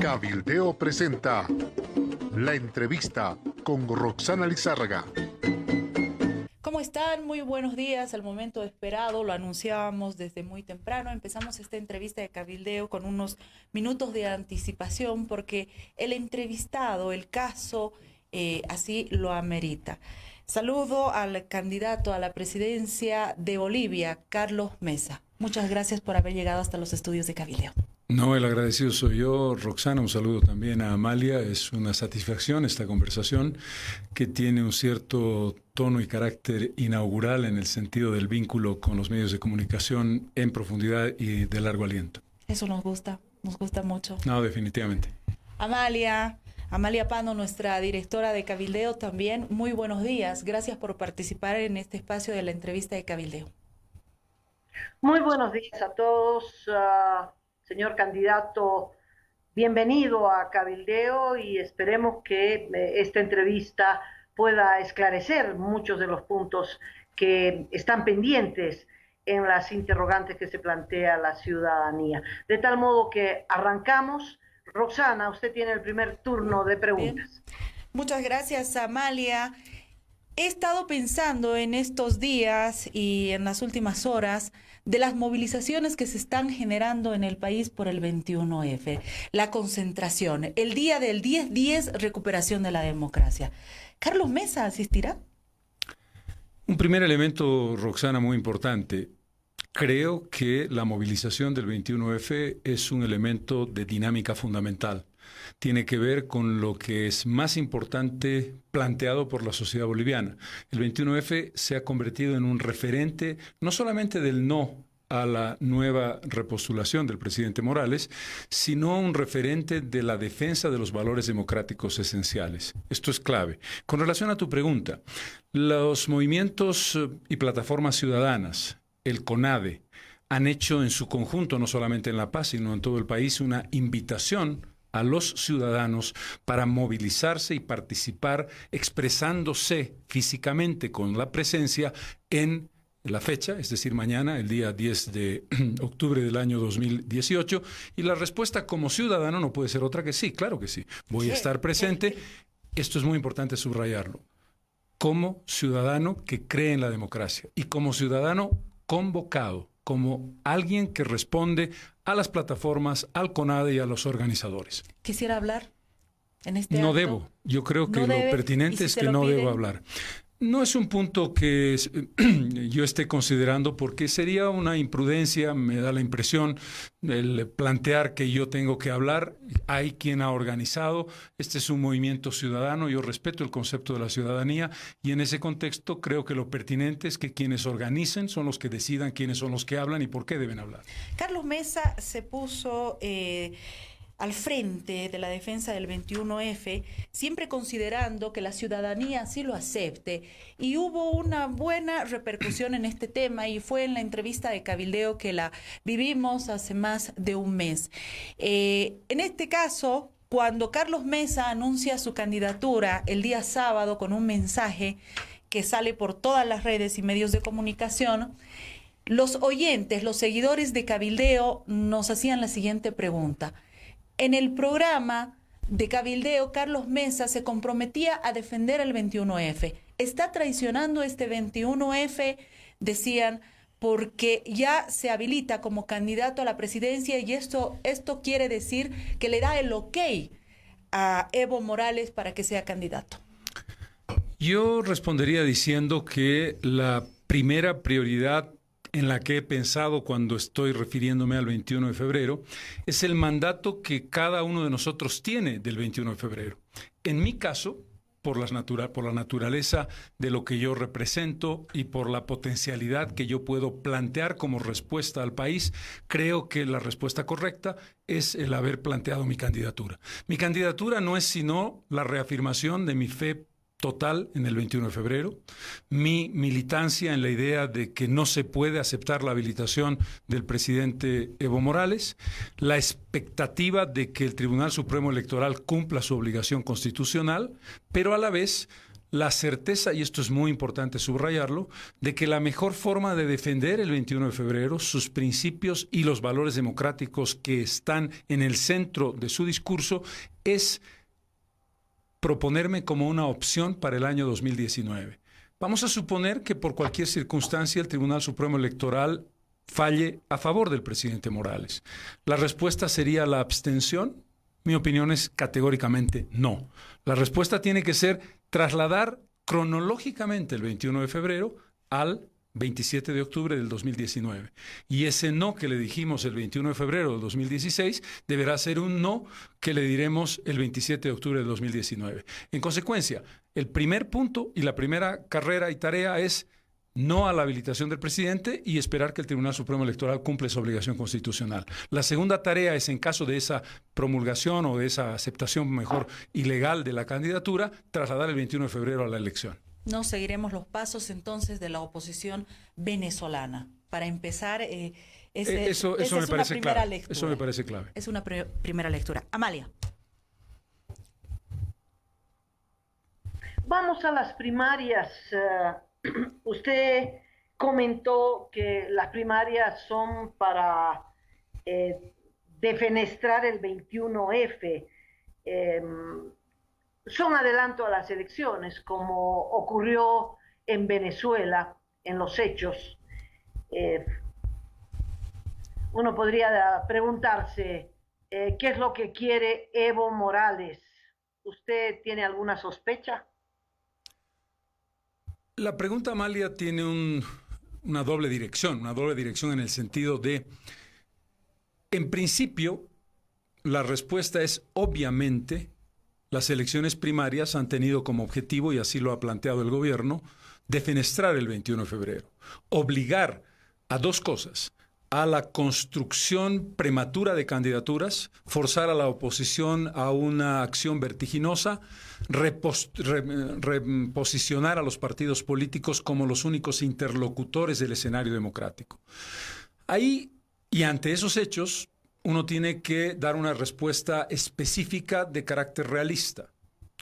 Cabildeo presenta La Entrevista con Roxana Lizárraga. ¿Cómo están? Muy buenos días. Al momento esperado, lo anunciábamos desde muy temprano. Empezamos esta entrevista de Cabildeo con unos minutos de anticipación porque el entrevistado, el caso, así lo amerita. Saludo al candidato a la presidencia de Bolivia, Carlos Mesa. Muchas gracias por haber llegado hasta los estudios de Cabildeo. No, el agradecido soy yo, Roxana. Un saludo también a Amalia. Es una satisfacción esta conversación que tiene un cierto tono y carácter inaugural en el sentido del vínculo con los medios de comunicación en profundidad y de largo aliento. Eso nos gusta mucho. No, definitivamente. Amalia Pano, nuestra directora de Cabildeo también. Muy buenos días. Gracias por participar en este espacio de la entrevista de Cabildeo. Muy buenos días a todos. Señor candidato, bienvenido a Cabildeo y esperemos que esta entrevista pueda esclarecer muchos de los puntos que están pendientes en las interrogantes que se plantea la ciudadanía. De tal modo que arrancamos. Roxana, usted tiene el primer turno de preguntas. Bien. Muchas gracias, Amalia. He estado pensando en estos días y en las últimas horas de las movilizaciones que se están generando en el país por el 21F, la concentración, el día del 10-10, recuperación de la democracia. ¿Carlos Mesa asistirá? Un primer elemento, Roxana, muy importante. Creo que la movilización del 21F es un elemento de dinámica fundamental. Tiene que ver con lo que es más importante planteado por la sociedad boliviana. El 21F se ha convertido en un referente no solamente del no a la nueva repostulación del presidente Morales, sino un referente de la defensa de los valores democráticos esenciales. Esto es clave. Con relación a tu pregunta, los movimientos y plataformas ciudadanas, el CONADE, han hecho en su conjunto, no solamente en La Paz, sino en todo el país, una invitación a los ciudadanos para movilizarse y participar expresándose físicamente con la presencia en la fecha, es decir, mañana, el día 10 de octubre del año 2018, y la respuesta como ciudadano no puede ser otra que sí, claro que sí, voy a estar presente. Esto es muy importante subrayarlo, como ciudadano que cree en la democracia y como ciudadano convocado, como alguien que responde a las plataformas, al CONADE y a los organizadores. ¿Quisiera hablar en este No acto? debo. Yo creo que ¿No lo debe? pertinente ¿Y si es te que lo no piden? debo hablar. No es un punto que yo esté considerando porque sería una imprudencia, me da la impresión, el plantear que yo tengo que hablar. Hay quien ha organizado, este es un movimiento ciudadano, yo respeto el concepto de la ciudadanía y en ese contexto creo que lo pertinente es que quienes organicen son los que decidan quiénes son los que hablan y por qué deben hablar. Carlos Mesa se puso al frente de la defensa del 21F, siempre considerando que la ciudadanía sí lo acepte, y hubo una buena repercusión en este tema y fue en la entrevista de Cabildeo que la vivimos hace más de un mes. En este caso, cuando Carlos Mesa anuncia su candidatura el día sábado con un mensaje que sale por todas las redes y medios de comunicación, los oyentes, los seguidores de Cabildeo nos hacían la siguiente pregunta. En el programa de Cabildeo, Carlos Mesa se comprometía a defender el 21F. ¿Está traicionando este 21F? Decían, porque ya se habilita como candidato a la presidencia y esto quiere decir que le da el ok a Evo Morales para que sea candidato. Yo respondería diciendo que la primera prioridad en la que he pensado cuando estoy refiriéndome al 21 de febrero, es el mandato que cada uno de nosotros tiene del 21 de febrero. En mi caso, por la naturaleza de lo que yo represento y por la potencialidad que yo puedo plantear como respuesta al país, creo que la respuesta correcta es el haber planteado mi candidatura. Mi candidatura no es sino la reafirmación de mi fe total en el 21 de febrero, mi militancia en la idea de que no se puede aceptar la habilitación del presidente Evo Morales, la expectativa de que el Tribunal Supremo Electoral cumpla su obligación constitucional, pero a la vez la certeza, y esto es muy importante subrayarlo, de que la mejor forma de defender el 21 de febrero, sus principios y los valores democráticos que están en el centro de su discurso, es proponerme como una opción para el año 2019. Vamos a suponer que por cualquier circunstancia el Tribunal Supremo Electoral falle a favor del presidente Morales. ¿La respuesta sería la abstención? Mi opinión es categóricamente no. La respuesta tiene que ser trasladar cronológicamente el 21 de febrero al 27 de octubre del 2019. Y ese no que le dijimos el 21 de febrero del 2016 deberá ser un no que le diremos el 27 de octubre del 2019. En consecuencia, el primer punto y la primera carrera y tarea es no a la habilitación del presidente y esperar que el Tribunal Supremo Electoral cumpla esa obligación constitucional. La segunda tarea es, en caso de esa promulgación o de esa aceptación mejor ilegal de la candidatura, trasladar el 21 de febrero a la elección. No seguiremos los pasos entonces de la oposición venezolana. Para empezar, eso me parece clave. Eso me parece clave. Es una primera lectura. Amalia. Vamos a las primarias. Usted comentó que las primarias son para defenestrar el 21F. Son adelanto a las elecciones, como ocurrió en Venezuela, en los hechos. Uno podría preguntarse qué es lo que quiere Evo Morales. ¿Usted tiene alguna sospecha? La pregunta, Amalia, tiene una doble dirección en el sentido de, en principio, la respuesta es obviamente. Las elecciones primarias han tenido como objetivo, y así lo ha planteado el gobierno, defenestrar el 21 de febrero. Obligar a dos cosas: a la construcción prematura de candidaturas, forzar a la oposición a una acción vertiginosa, reposicionar a los partidos políticos como los únicos interlocutores del escenario democrático. Ahí, y ante esos hechos, uno tiene que dar una respuesta específica de carácter realista,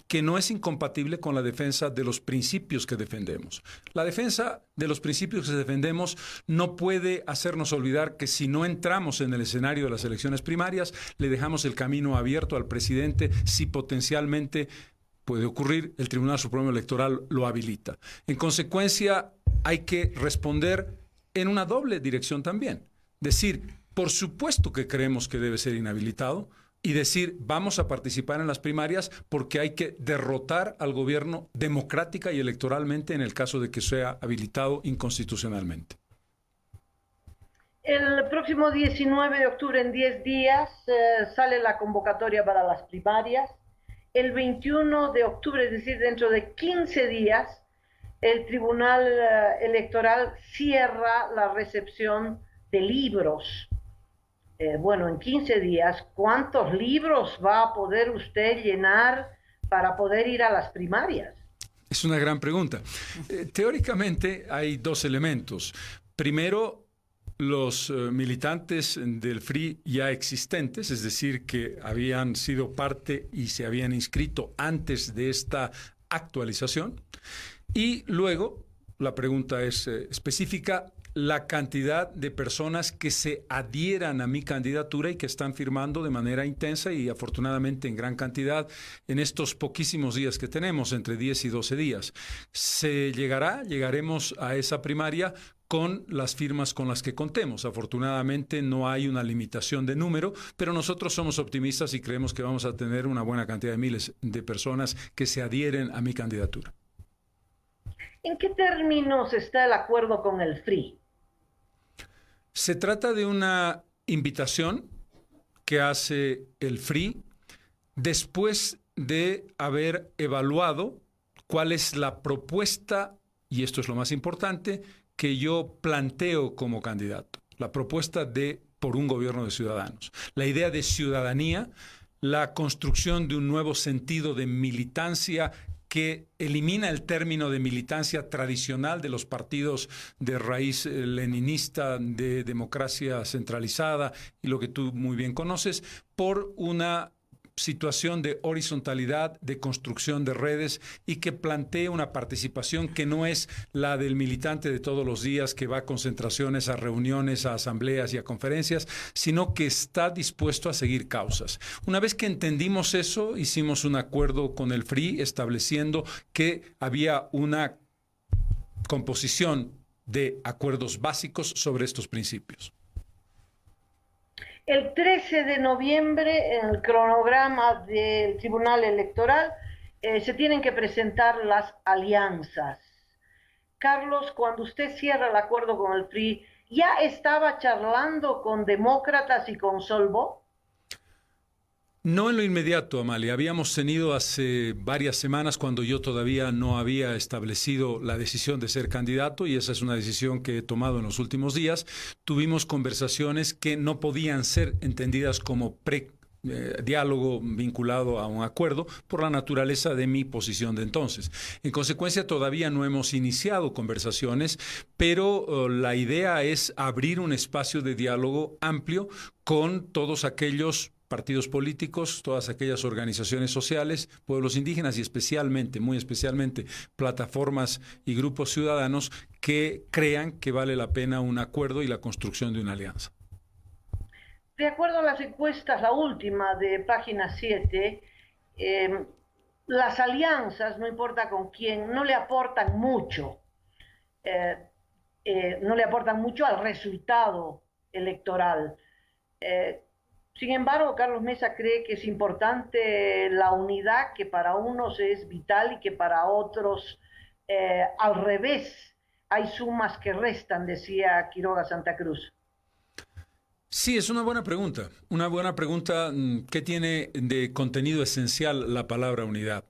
que no es incompatible con la defensa de los principios que defendemos. La defensa de los principios que defendemos no puede hacernos olvidar que si no entramos en el escenario de las elecciones primarias, le dejamos el camino abierto al presidente si potencialmente puede ocurrir, el Tribunal Supremo Electoral lo habilita. En consecuencia, hay que responder en una doble dirección también. Decir, por supuesto que creemos que debe ser inhabilitado, y decir, vamos a participar en las primarias porque hay que derrotar al gobierno democrática y electoralmente en el caso de que sea habilitado inconstitucionalmente. El próximo 19 de octubre, en 10 días, sale la convocatoria para las primarias. El 21 de octubre, es decir, dentro de 15 días, el Tribunal Electoral cierra la recepción de libros. Bueno, en 15 días, ¿cuántos libros va a poder usted llenar para poder ir a las primarias? Es una gran pregunta. Teóricamente hay dos elementos. Primero, los militantes del FRI ya existentes, es decir, que habían sido parte y se habían inscrito antes de esta actualización. Y luego, la pregunta es específica, la cantidad de personas que se adhieran a mi candidatura y que están firmando de manera intensa y afortunadamente en gran cantidad en estos poquísimos días que tenemos, entre 10 y 12 días. Llegaremos a esa primaria con las firmas con las que contemos. Afortunadamente no hay una limitación de número, pero nosotros somos optimistas y creemos que vamos a tener una buena cantidad de miles de personas que se adhieren a mi candidatura. ¿En qué términos está el acuerdo con el FRI? Se trata de una invitación que hace el FRI después de haber evaluado cuál es la propuesta, y esto es lo más importante, que yo planteo como candidato. La propuesta por un gobierno de ciudadanos. La idea de ciudadanía, la construcción de un nuevo sentido de militancia que elimina el término de militancia tradicional de los partidos de raíz leninista, de democracia centralizada y lo que tú muy bien conoces, por una situación de horizontalidad, de construcción de redes y que plantee una participación que no es la del militante de todos los días que va a concentraciones, a reuniones, a asambleas y a conferencias, sino que está dispuesto a seguir causas. Una vez que entendimos eso, hicimos un acuerdo con el FRI estableciendo que había una composición de acuerdos básicos sobre estos principios. El 13 de noviembre, en el cronograma del Tribunal Electoral, se tienen que presentar las alianzas. Carlos, cuando usted cierra el acuerdo con el FRI, ¿ya estaba charlando con demócratas y con Solvo? No en lo inmediato, Amalia. Habíamos tenido hace varias semanas cuando yo todavía no había establecido la decisión de ser candidato, y esa es una decisión que he tomado en los últimos días. Tuvimos conversaciones que no podían ser entendidas como diálogo vinculado a un acuerdo por la naturaleza de mi posición de entonces. En consecuencia, todavía no hemos iniciado conversaciones, pero la idea es abrir un espacio de diálogo amplio con todos aquellos partidos políticos, todas aquellas organizaciones sociales, pueblos indígenas y especialmente, muy especialmente, plataformas y grupos ciudadanos que crean que vale la pena un acuerdo y la construcción de una alianza. De acuerdo a las encuestas, la última de Página 7, las alianzas, no importa con quién, no le aportan mucho. No le aportan mucho al resultado electoral. Sin embargo, Carlos Mesa cree que es importante la unidad, que para unos es vital y que para otros, al revés, hay sumas que restan, decía Quiroga Santa Cruz. Sí, es una buena pregunta. Una buena pregunta que tiene de contenido esencial la palabra unidad.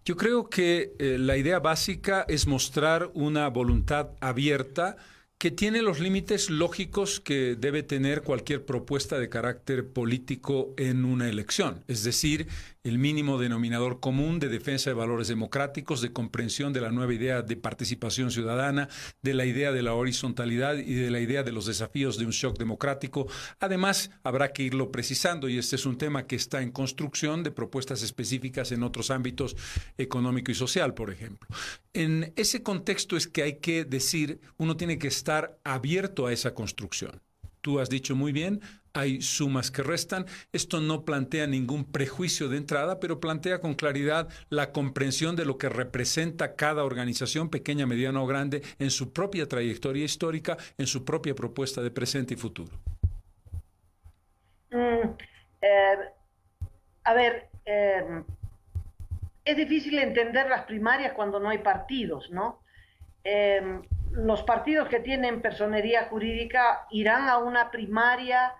Yo creo que la idea básica es mostrar una voluntad abierta que tiene los límites lógicos que debe tener cualquier propuesta de carácter político en una elección, es decir, el mínimo denominador común de defensa de valores democráticos, de comprensión de la nueva idea de participación ciudadana, de la idea de la horizontalidad y de la idea de los desafíos de un shock democrático. Además, habrá que irlo precisando, y este es un tema que está en construcción de propuestas específicas en otros ámbitos económico y social, por ejemplo. En ese contexto es que hay que decir, uno tiene que estar abierto a esa construcción. Tú has dicho muy bien, hay sumas que restan. Esto no plantea ningún prejuicio de entrada, pero plantea con claridad la comprensión de lo que representa cada organización, pequeña, mediana o grande, en su propia trayectoria histórica, en su propia propuesta de presente y futuro. Es difícil entender las primarias cuando no hay partidos, ¿no? Los partidos que tienen personería jurídica irán a una primaria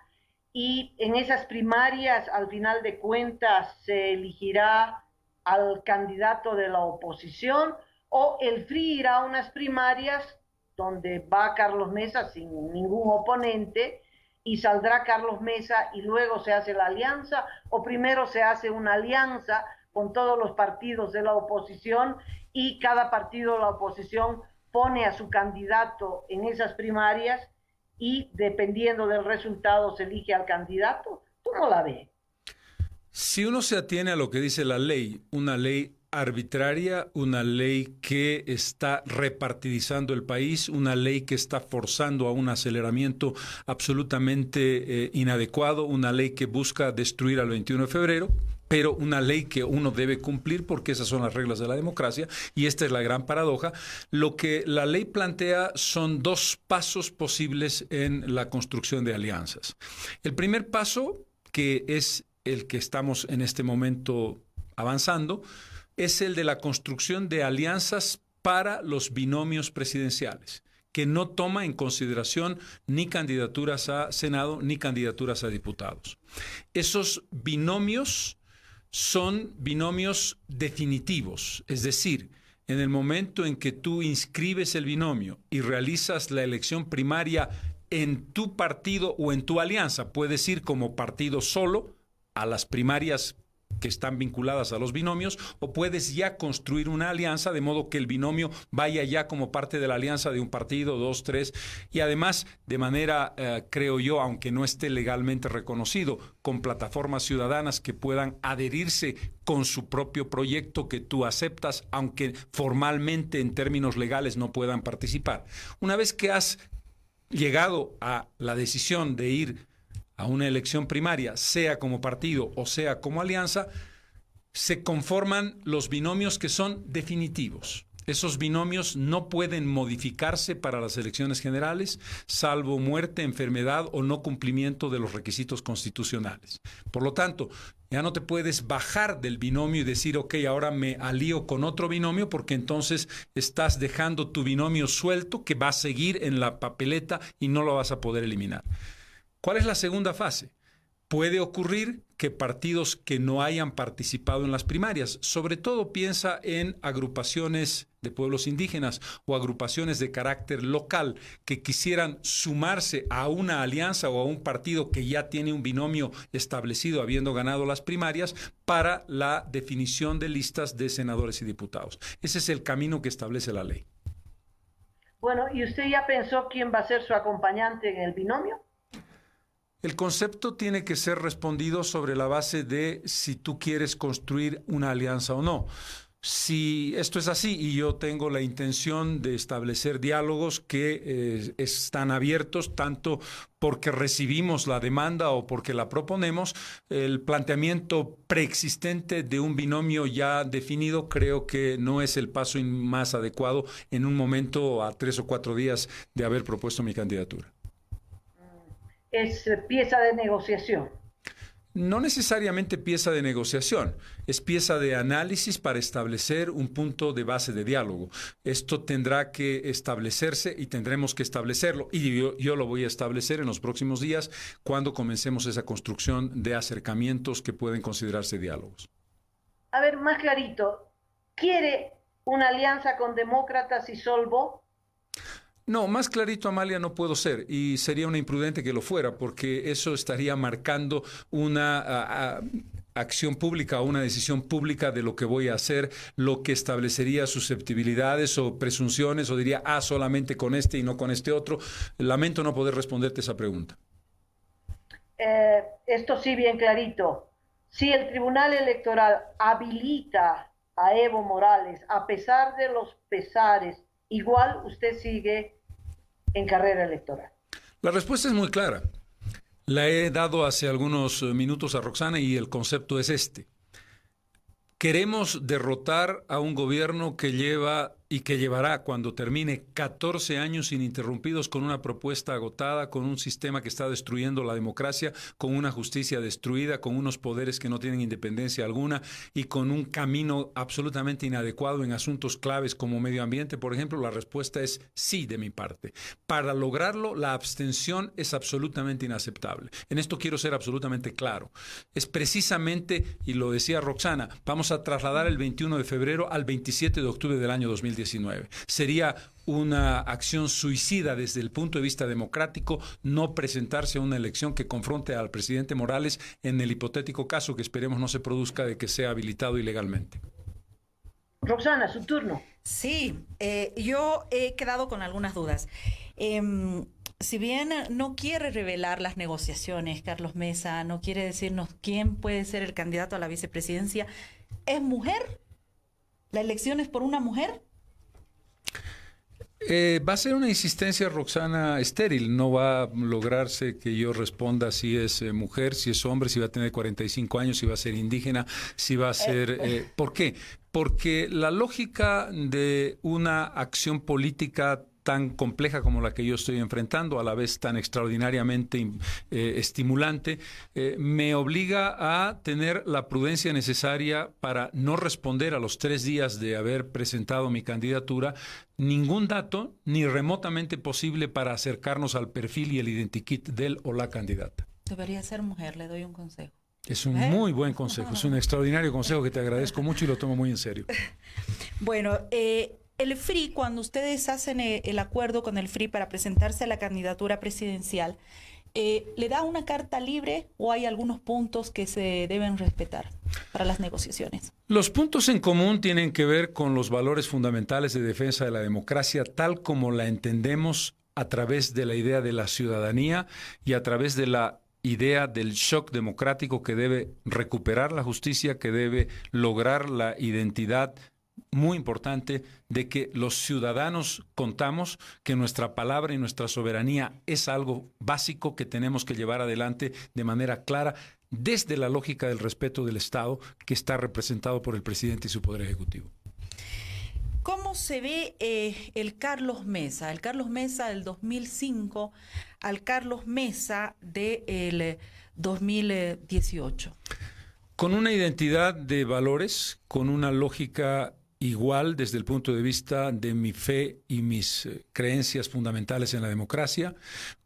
y en esas primarias, al final de cuentas, se elegirá al candidato de la oposición, o el FRI irá a unas primarias donde va Carlos Mesa sin ningún oponente y saldrá Carlos Mesa y luego se hace la alianza, o primero se hace una alianza con todos los partidos de la oposición y cada partido de la oposición pone a su candidato en esas primarias y dependiendo del resultado se elige al candidato. ¿Tú no la ves? Si uno se atiene a lo que dice la ley, una ley arbitraria, una ley que está repartidizando el país, una ley que está forzando a un aceleramiento absolutamente inadecuado, una ley que busca destruir al 21 de febrero, pero una ley que uno debe cumplir porque esas son las reglas de la democracia, y esta es la gran paradoja. Lo que la ley plantea son dos pasos posibles en la construcción de alianzas. El primer paso, que es el que estamos en este momento avanzando, es el de la construcción de alianzas para los binomios presidenciales, que no toma en consideración ni candidaturas a Senado ni candidaturas a diputados. Esos binomios son binomios definitivos, es decir, en el momento en que tú inscribes el binomio y realizas la elección primaria en tu partido o en tu alianza, puedes ir como partido solo a las primarias que están vinculadas a los binomios, o puedes ya construir una alianza de modo que el binomio vaya ya como parte de la alianza de un partido, dos, tres, y además de manera, creo yo, aunque no esté legalmente reconocido, con plataformas ciudadanas que puedan adherirse con su propio proyecto que tú aceptas, aunque formalmente en términos legales no puedan participar. Una vez que has llegado a la decisión de ir a una elección primaria, sea como partido o sea como alianza, se conforman los binomios que son definitivos. Esos binomios no pueden modificarse para las elecciones generales, salvo muerte, enfermedad o no cumplimiento de los requisitos constitucionales. Por lo tanto, ya no te puedes bajar del binomio y decir, ok, ahora me alío con otro binomio, porque entonces estás dejando tu binomio suelto que va a seguir en la papeleta y no lo vas a poder eliminar. ¿Cuál es la segunda fase? Puede ocurrir que partidos que no hayan participado en las primarias, sobre todo piensa en agrupaciones de pueblos indígenas o agrupaciones de carácter local que quisieran sumarse a una alianza o a un partido que ya tiene un binomio establecido habiendo ganado las primarias para la definición de listas de senadores y diputados. Ese es el camino que establece la ley. Bueno, ¿y usted ya pensó quién va a ser su acompañante en el binomio? El concepto tiene que ser respondido sobre la base de si tú quieres construir una alianza o no. Si esto es así y yo tengo la intención de establecer diálogos que están abiertos tanto porque recibimos la demanda o porque la proponemos, el planteamiento preexistente de un binomio ya definido creo que no es el paso más adecuado en un momento a 3 o 4 días de haber propuesto mi candidatura. Es pieza de negociación. No necesariamente pieza de negociación, es pieza de análisis para establecer un punto de base de diálogo. Esto tendrá que establecerse y tendremos que establecerlo, y yo lo voy a establecer en los próximos días cuando comencemos esa construcción de acercamientos que pueden considerarse diálogos. A ver, más clarito, ¿quiere una alianza con demócratas y Solvo? No, más clarito, Amalia, no puedo ser, y sería una imprudente que lo fuera, porque eso estaría marcando una acción pública o una decisión pública de lo que voy a hacer, lo que establecería susceptibilidades o presunciones, o diría, solamente con este y no con este otro. Lamento no poder responderte esa pregunta. Esto sí, bien clarito. Si el Tribunal Electoral habilita a Evo Morales, a pesar de los pesares, igual usted sigue en carrera electoral. La respuesta es muy clara. La he dado hace algunos minutos a Roxana y el concepto es este. Queremos derrotar a un gobierno que lleva y que llevará cuando termine 14 años ininterrumpidos con una propuesta agotada, con un sistema que está destruyendo la democracia, con una justicia destruida, con unos poderes que no tienen independencia alguna y con un camino absolutamente inadecuado en asuntos claves como medio ambiente, por ejemplo. La respuesta es sí de mi parte. Para lograrlo, la abstención es absolutamente inaceptable. En esto quiero ser absolutamente claro. Es precisamente, y lo decía Roxana, vamos a trasladar el 21 de febrero al 27 de octubre del año 2019. Sería una acción suicida desde el punto de vista democrático no presentarse a una elección que confronte al presidente Morales en el hipotético caso que esperemos no se produzca de que sea habilitado ilegalmente. Roxana, su turno. Sí, yo he quedado con algunas dudas. Si bien no quiere revelar las negociaciones, Carlos Mesa, no quiere decirnos quién puede ser el candidato a la vicepresidencia, ¿es mujer? ¿La elección es por una mujer? Va a ser una insistencia, Roxana, estéril. No va a lograrse que yo responda si es mujer, si es hombre, si va a tener 45 años, si va a ser indígena, si va a ser... ¿Por qué? Porque la lógica de una acción política tan compleja como la que yo estoy enfrentando, a la vez tan extraordinariamente estimulante, me obliga a tener la prudencia necesaria para no responder a los 3 días de haber presentado mi candidatura ningún dato ni remotamente posible para acercarnos al perfil y el identikit del o la candidata. Debería ser mujer, le doy un consejo. Es un muy buen consejo, es un extraordinario consejo que te agradezco mucho y lo tomo muy en serio. Bueno, el FRI, cuando ustedes hacen el acuerdo con el FRI para presentarse a la candidatura presidencial, ¿le da una carta libre o hay algunos puntos que se deben respetar para las negociaciones? Los puntos en común tienen que ver con los valores fundamentales de defensa de la democracia, tal como la entendemos a través de la idea de la ciudadanía y a través de la idea del shock democrático que debe recuperar la justicia, que debe lograr la identidad muy importante de que los ciudadanos contamos, que nuestra palabra y nuestra soberanía es algo básico que tenemos que llevar adelante de manera clara desde la lógica del respeto del Estado que está representado por el presidente y su poder ejecutivo. ¿Cómo se ve el Carlos Mesa del 2005 al Carlos Mesa del 2018? Con una identidad de valores, con una lógica igual desde el punto de vista de mi fe y mis creencias fundamentales en la democracia,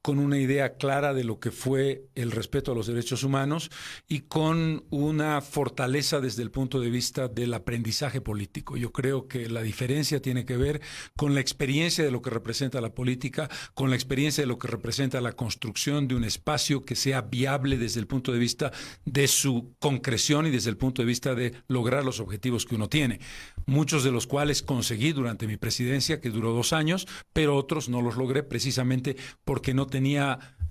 con una idea clara de lo que fue el respeto a los derechos humanos y con una fortaleza desde el punto de vista del aprendizaje político. Yo creo que la diferencia tiene que ver con la experiencia de lo que representa la política, con la experiencia de lo que representa la construcción de un espacio que sea viable desde el punto de vista de su concreción y desde el punto de vista de lograr los objetivos que uno tiene. Muchos de los cuales conseguí durante mi presidencia, que duró 2 años, pero otros no los logré precisamente porque no tenía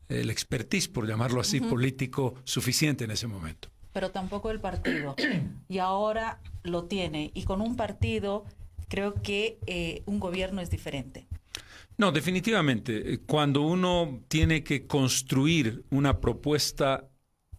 el expertise, por llamarlo así, político suficiente en ese momento. Pero tampoco el partido. Y ahora lo tiene. Y con un partido creo que un gobierno es diferente. No, definitivamente. Cuando uno tiene que construir una propuesta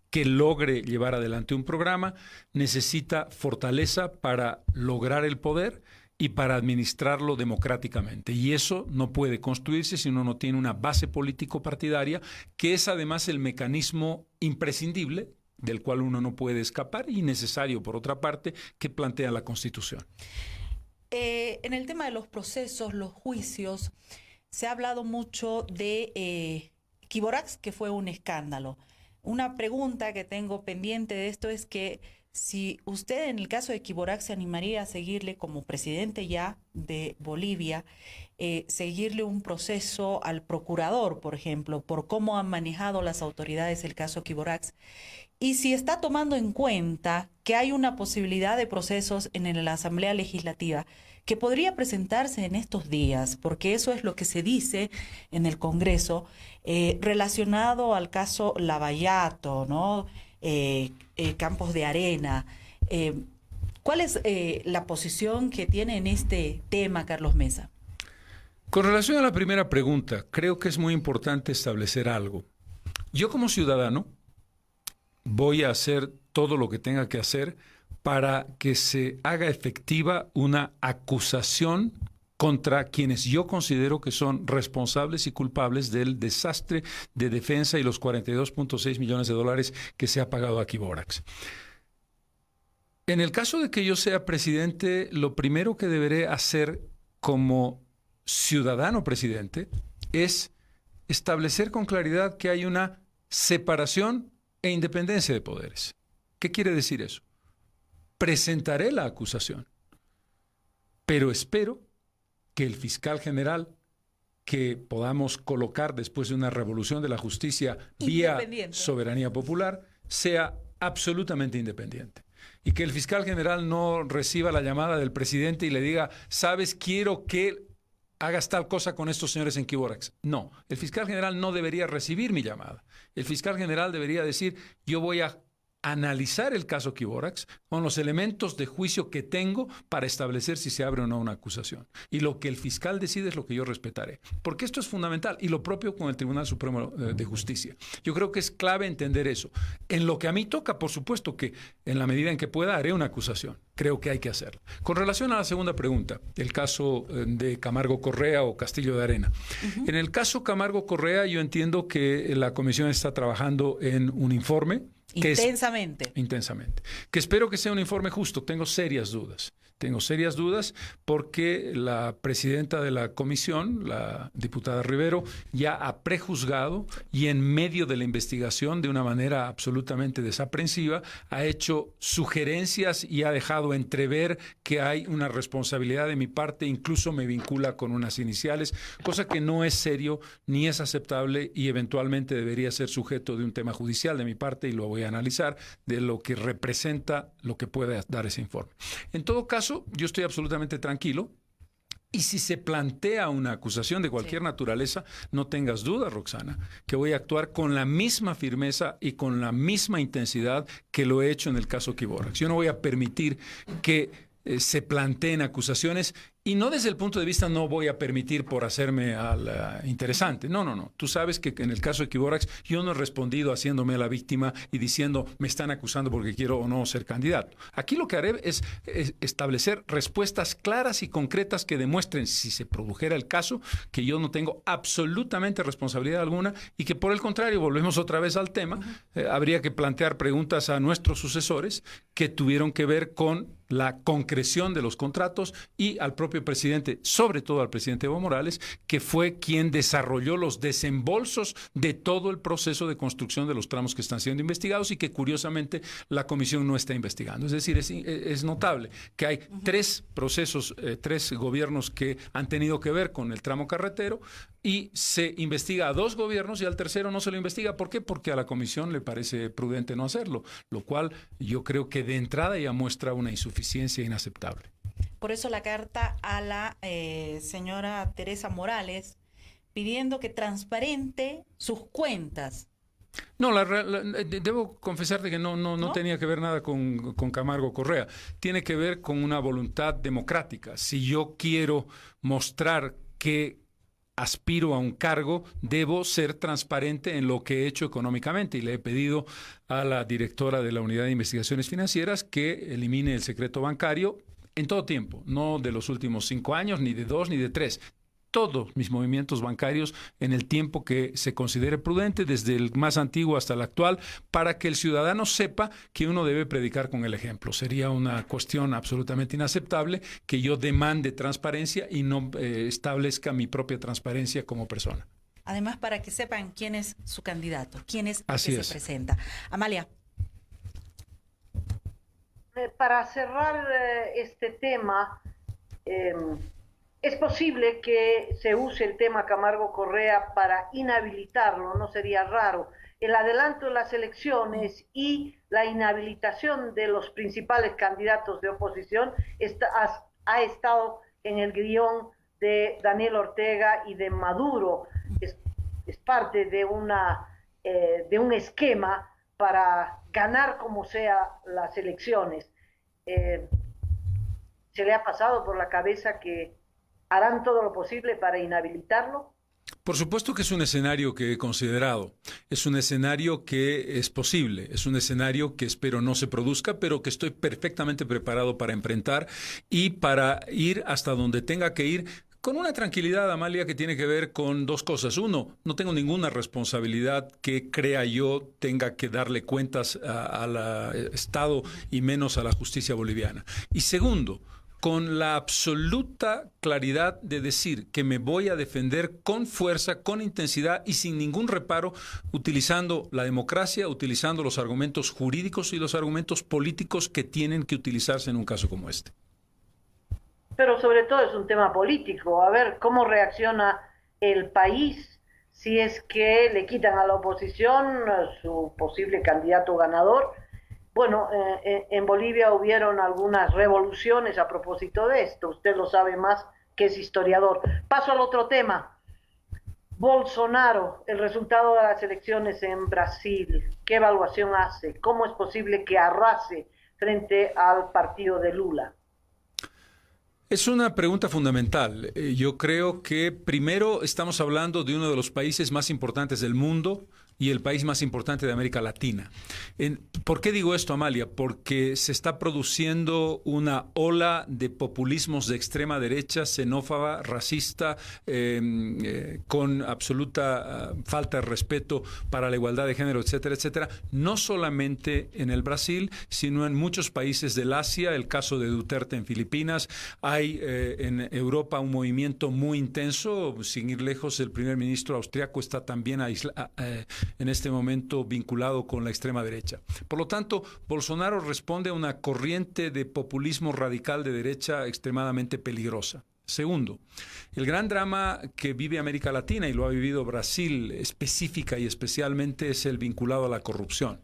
que logre llevar adelante un programa, necesita fortaleza para lograr el poder y para administrarlo democráticamente. Y eso no puede construirse si uno no tiene una base político-partidaria, que es además el mecanismo imprescindible del cual uno no puede escapar y necesario, por otra parte, que plantea la Constitución. En el tema de los procesos, los juicios, se ha hablado mucho de Equivorax, que fue un escándalo. Una pregunta que tengo pendiente de esto es que si usted en el caso de Equivorax se animaría a seguirle como presidente ya de Bolivia, seguirle un proceso al procurador, por ejemplo, por cómo han manejado las autoridades el caso Equivorax, y si está tomando en cuenta que hay una posibilidad de procesos en la Asamblea Legislativa que podría presentarse en estos días, porque eso es lo que se dice en el Congreso, relacionado al caso Lavallato, ¿no? Campos de Arena. ¿Cuál es la posición que tiene en este tema, Carlos Mesa? Con relación a la primera pregunta, creo que es muy importante establecer algo. Yo como ciudadano voy a hacer todo lo que tenga que hacer para que se haga efectiva una acusación contra quienes yo considero que son responsables y culpables del desastre de defensa y los 42.6 millones de dólares que se ha pagado a Equivorax. En el caso de que yo sea presidente, lo primero que deberé hacer como ciudadano presidente es establecer con claridad que hay una separación e independencia de poderes. ¿Qué quiere decir eso? Presentaré la acusación, pero espero que el fiscal general que podamos colocar después de una revolución de la justicia vía soberanía popular sea absolutamente independiente. Y que el fiscal general no reciba la llamada del presidente y le diga, ¿sabes? Quiero que hagas tal cosa con estos señores en Equivorax. No, el fiscal general no debería recibir mi llamada. El fiscal general debería decir, yo voy a analizar el caso Equivorax con los elementos de juicio que tengo para establecer si se abre o no una acusación. Y lo que el fiscal decide es lo que yo respetaré. Porque esto es fundamental. Y lo propio con el Tribunal Supremo de Justicia. Yo creo que es clave entender eso. En lo que a mí toca, por supuesto que en la medida en que pueda haré una acusación. Creo que hay que hacerlo. Con relación a la segunda pregunta, el caso de Camargo Correa o Castillo de Arena. En el caso Camargo Correa yo entiendo que la comisión está trabajando en un informe Intensamente. Intensamente. Que espero que sea un informe justo. Tengo serias dudas. Tengo serias dudas porque la presidenta de la comisión, la diputada Rivero, ya ha prejuzgado y en medio de la investigación, de una manera absolutamente desaprensiva, ha hecho sugerencias y ha dejado entrever que hay una responsabilidad de mi parte, incluso me vincula con unas iniciales, cosa que no es serio ni es aceptable y eventualmente debería ser sujeto de un tema judicial de mi parte, y lo voy a analizar, de lo que representa lo que puede dar ese informe. En todo caso, yo estoy absolutamente tranquilo. Y si se plantea una acusación de cualquier naturaleza, no tengas duda, Roxana, que voy a actuar con la misma firmeza y con la misma intensidad que lo he hecho en el caso Quiborax. Yo no voy a permitir que se planteen acusaciones, y no desde el punto de vista no voy a permitir por hacerme al interesante. No, no, no. Tú sabes que en el caso de Quiborax yo no he respondido haciéndome a la víctima y diciendo me están acusando porque quiero o no ser candidato. Aquí lo que haré es establecer respuestas claras y concretas que demuestren, si se produjera el caso, que yo no tengo absolutamente responsabilidad alguna y que, por el contrario, volvemos otra vez al tema, habría que plantear preguntas a nuestros sucesores que tuvieron que ver con la concreción de los contratos y al propio presidente, sobre todo al presidente Evo Morales, que fue quien desarrolló los desembolsos de todo el proceso de construcción de los tramos que están siendo investigados y que curiosamente la comisión no está investigando. Es decir, es notable que hay tres procesos, tres gobiernos que han tenido que ver con el tramo carretero y se investiga a dos gobiernos y al tercero no se lo investiga. ¿Por qué? Porque a la comisión le parece prudente no hacerlo, lo cual yo creo que de entrada ya muestra una insuficiencia inaceptable. Por eso la carta a la señora Teresa Morales pidiendo que transparente sus cuentas. No, debo confesarte que no tenía que ver nada con Camargo Correa. Tiene que ver con una voluntad democrática. Si yo quiero mostrar que aspiro a un cargo, debo ser transparente en lo que he hecho económicamente, y le he pedido a la directora de la Unidad de Investigaciones Financieras que elimine el secreto bancario en todo tiempo, no de los últimos 5 años, ni de 2, ni de 3. Todos mis movimientos bancarios en el tiempo que se considere prudente, desde el más antiguo hasta el actual, para que el ciudadano sepa que uno debe predicar con el ejemplo. Sería una cuestión absolutamente inaceptable que yo demande transparencia y no establezca mi propia transparencia como persona. Además, para que sepan quién es su candidato, quién es el Así que es. se presenta. Amalia. Para cerrar este tema, es posible que se use el tema Camargo Correa para inhabilitarlo, no sería raro. El adelanto de las elecciones y la inhabilitación de los principales candidatos de oposición ha estado en el guión de Daniel Ortega y de Maduro. Es parte de un esquema para ganar como sea las elecciones. ¿Se le ha pasado por la cabeza que harán todo lo posible para inhabilitarlo? Por supuesto que es un escenario que he considerado, es un escenario que es posible, es un escenario que espero no se produzca, pero que estoy perfectamente preparado para enfrentar y para ir hasta donde tenga que ir, con una tranquilidad, Amalia, que tiene que ver con dos cosas. Uno, no tengo ninguna responsabilidad que crea yo tenga que darle cuentas al Estado y menos a la justicia boliviana. Y segundo, con la absoluta claridad de decir que me voy a defender con fuerza, con intensidad y sin ningún reparo, utilizando la democracia, utilizando los argumentos jurídicos y los argumentos políticos que tienen que utilizarse en un caso como este. Pero sobre todo es un tema político. A ver cómo reacciona el país si es que le quitan a la oposición su posible candidato ganador. Bueno, en Bolivia hubieron algunas revoluciones a propósito de esto. Usted lo sabe más que es historiador. Paso al otro tema. Bolsonaro, el resultado de las elecciones en Brasil. ¿Qué evaluación hace? ¿Cómo es posible que arrase frente al partido de Lula? Es una pregunta fundamental. Yo creo que primero estamos hablando de uno de los países más importantes del mundo, y el país más importante de América Latina. ¿Por qué digo esto, Amalia? Porque se está produciendo una ola de populismos de extrema derecha, xenófoba, racista, con absoluta falta de respeto para la igualdad de género, etcétera, etcétera, no solamente en el Brasil, sino en muchos países del Asia, el caso de Duterte en Filipinas. Hay en Europa un movimiento muy intenso, sin ir lejos, el primer ministro austriaco está también en este momento vinculado con la extrema derecha. Por lo tanto, Bolsonaro responde a una corriente de populismo radical de derecha extremadamente peligrosa. Segundo, el gran drama que vive América Latina, y lo ha vivido Brasil específica y especialmente, es el vinculado a la corrupción.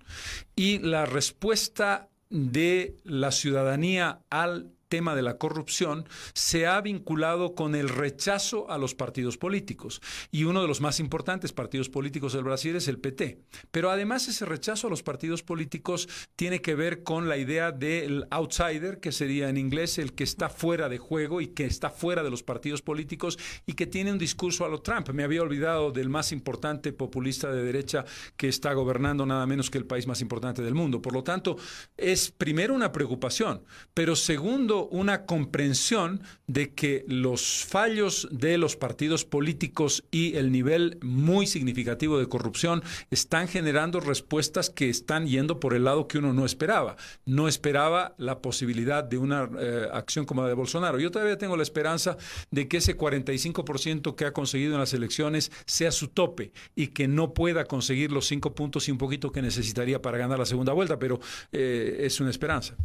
Y la respuesta de la ciudadanía al tema de la corrupción se ha vinculado con el rechazo a los partidos políticos. Y uno de los más importantes partidos políticos del Brasil es el PT. Pero además ese rechazo a los partidos políticos tiene que ver con la idea del outsider, que sería en inglés el que está fuera de juego y que está fuera de los partidos políticos y que tiene un discurso a lo Trump. Me había olvidado del más importante populista de derecha que está gobernando nada menos que el país más importante del mundo. Por lo tanto, es primero una preocupación, pero segundo, una comprensión de que los fallos de los partidos políticos y el nivel muy significativo de corrupción están generando respuestas que están yendo por el lado que uno no esperaba. No esperaba la posibilidad de una acción como la de Bolsonaro. Yo todavía tengo la esperanza de que ese 45% que ha conseguido en las elecciones sea su tope y que no pueda conseguir los 5 puntos y un poquito que necesitaría para ganar la segunda vuelta, pero es una esperanza.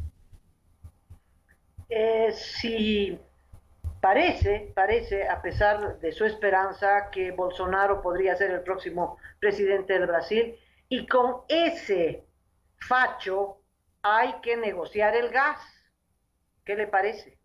Sí, parece, a pesar de su esperanza, que Bolsonaro podría ser el próximo presidente del Brasil, y con ese facho hay que negociar el gas. ¿Qué le parece?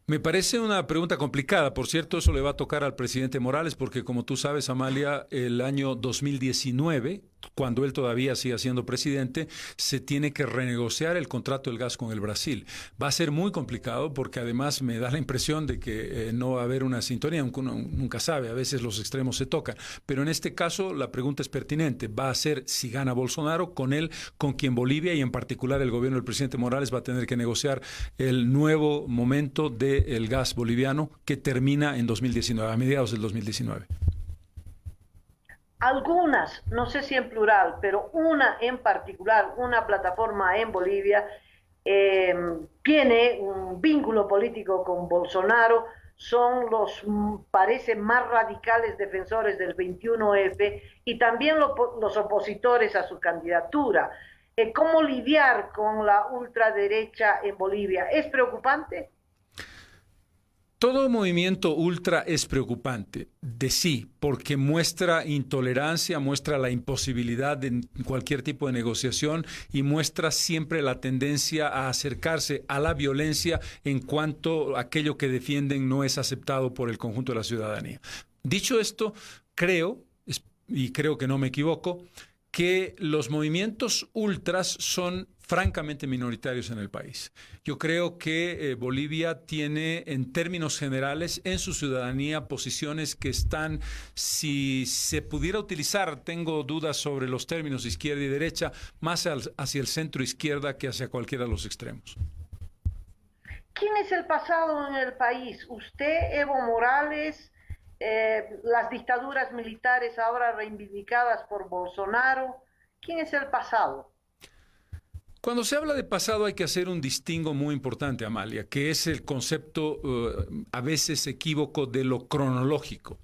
Me parece una pregunta complicada. Por cierto, eso le va a tocar al presidente Morales, porque como tú sabes, Amalia, el año 2019, cuando él todavía siga siendo presidente, se tiene que renegociar el contrato del gas con el Brasil. Va a ser muy complicado porque además me da la impresión de que no va a haber una sintonía, aunque uno nunca sabe, a veces los extremos se tocan. Pero en este caso la pregunta es pertinente. Va a ser, si gana Bolsonaro, con él, con quien Bolivia y en particular el gobierno del presidente Morales va a tener que negociar el nuevo momento del gas boliviano que termina en 2019, a mediados del 2019. Algunas, no sé si en plural, pero una en particular, una plataforma en Bolivia, tiene un vínculo político con Bolsonaro, son los, parece, más radicales defensores del 21F y también los opositores a su candidatura. ¿Cómo lidiar con la ultraderecha en Bolivia? ¿Es preocupante? Todo movimiento ultra es preocupante de sí, porque muestra intolerancia, muestra la imposibilidad de cualquier tipo de negociación y muestra siempre la tendencia a acercarse a la violencia en cuanto aquello que defienden no es aceptado por el conjunto de la ciudadanía. Dicho esto, creo, y creo que no me equivoco, que los movimientos ultras son francamente minoritarios en el país. Yo creo que Bolivia tiene, en términos generales, en su ciudadanía, posiciones que están, si se pudiera utilizar, tengo dudas sobre los términos izquierda y derecha, más hacia el centro izquierda que hacia cualquiera de los extremos. ¿Quién es el pasado en el país? ¿Usted, Evo Morales, las dictaduras militares ahora reivindicadas por Bolsonaro? ¿Quién es el pasado? Cuando se habla de pasado hay que hacer un distingo muy importante, Amalia, que es el concepto a veces equívoco de lo cronológico.